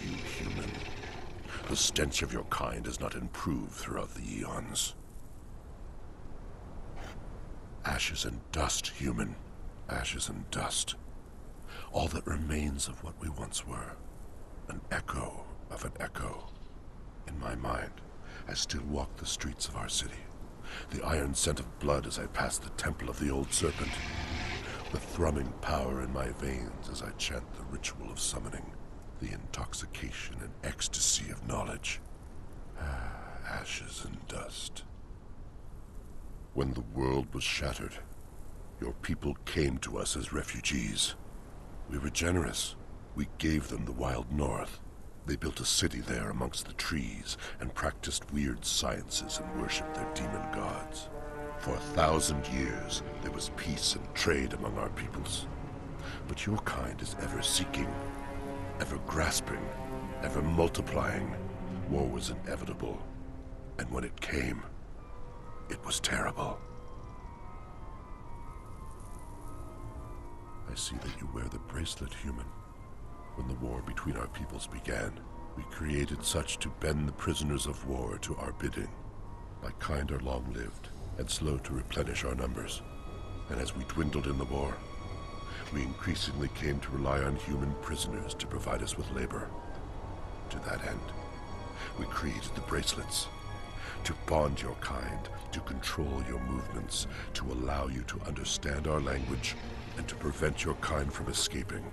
you human. The stench of your kind has not improved throughout the eons. Ashes and dust, human. Ashes and dust. All that remains of what we once were. An echo of an echo. In my mind, I still walk the streets of our city. The iron scent of blood as I pass the temple of the old serpent. The thrumming power in my veins as I chant the ritual of summoning. The intoxication and ecstasy of knowledge. Ashes and dust. When the world was shattered, your people came to us as refugees. We were generous. We gave them the wild north. They built a city there amongst the trees and practiced weird sciences and worshipped their demon gods. For 1,000 years, there was peace and trade among our peoples. But your kind is ever seeking, ever grasping, ever multiplying. War was inevitable, and when it came, it was terrible. I see that you wear the bracelet, human. When the war between our peoples began, we created such to bend the prisoners of war to our bidding. My kind are long-lived and slow to replenish our numbers. And as we dwindled in the war, we increasingly came to rely on human prisoners to provide us with labor. To that end, we created the bracelets. To bond your kind, to control your movements, to allow you to understand our language, and to prevent your kind from escaping.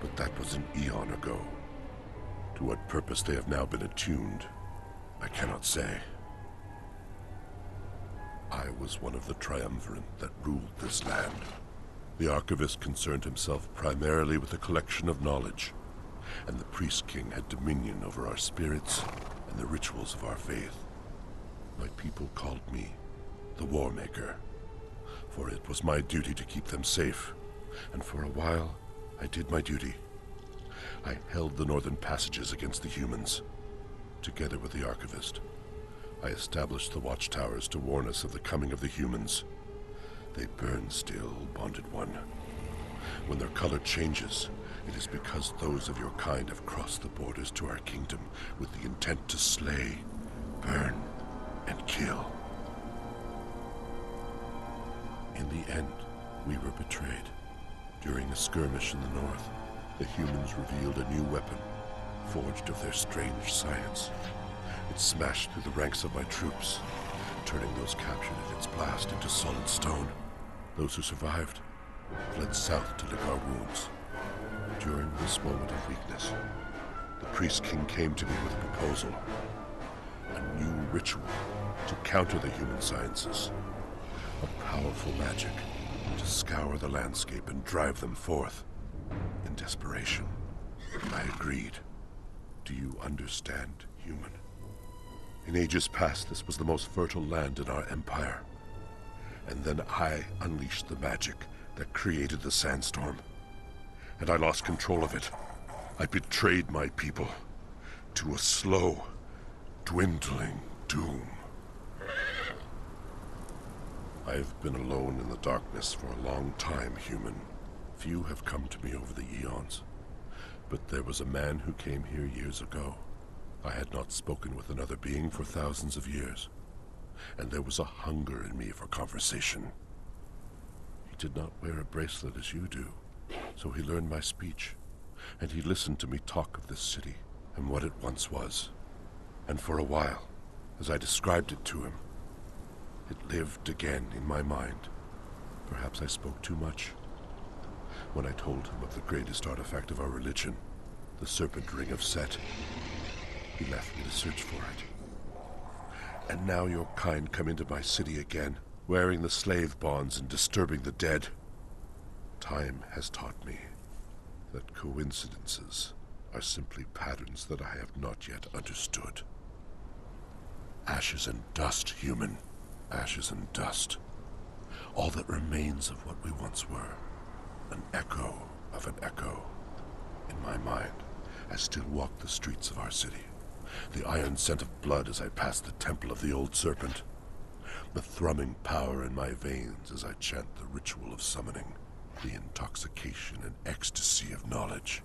But that was an eon ago. To what purpose they have now been attuned, I cannot say. I was one of the triumvirate that ruled this land. The archivist concerned himself primarily with the collection of knowledge, and the priest king had dominion over our spirits and the rituals of our faith. My people called me the War Maker, for it was my duty to keep them safe, and for a while, I did my duty. I held the northern passages against the humans. Together with the archivist, I established the watchtowers to warn us of the coming of the humans. They burn still, bonded one. When their color changes, it is because those of your kind have crossed the borders to our kingdom with the intent to slay, burn, and kill. In the end, we were betrayed. During a skirmish in the north, the humans revealed a new weapon, forged of their strange science. It smashed through the ranks of my troops, turning those captured in its blast into solid stone. Those who survived fled south to lick our wounds. During this moment of weakness, the priest king came to me with a proposal. A new ritual to counter the human sciences. A powerful magic to scour the landscape and drive them forth. In desperation, I agreed. Do you understand, human? In ages past, this was the most fertile land in our empire. And then I unleashed the magic that created the sandstorm. And I lost control of it. I betrayed my people to a slow, dwindling doom. I've been alone in the darkness for a long time, human. Few have come to me over the eons. But there was a man who came here years ago. I had not spoken with another being for thousands of years. And there was a hunger in me for conversation. He did not wear a bracelet as you do, so he learned my speech. And he listened to me talk of this city and what it once was. And for a while, as I described it to him, it lived again in my mind. Perhaps I spoke too much. When I told him of the greatest artifact of our religion, the serpent ring of Set, he left me to search for it. And now your kind come into my city again, wearing the slave bonds and disturbing the dead. Time has taught me that coincidences are simply patterns that I have not yet understood. Ashes and dust, human. Ashes and dust. All that remains of what we once were. An echo of an echo. In my mind, I still walk the streets of our city. The iron scent of blood as I pass the temple of the old serpent. The thrumming power in my veins as I chant the ritual of summoning. The intoxication and ecstasy of knowledge.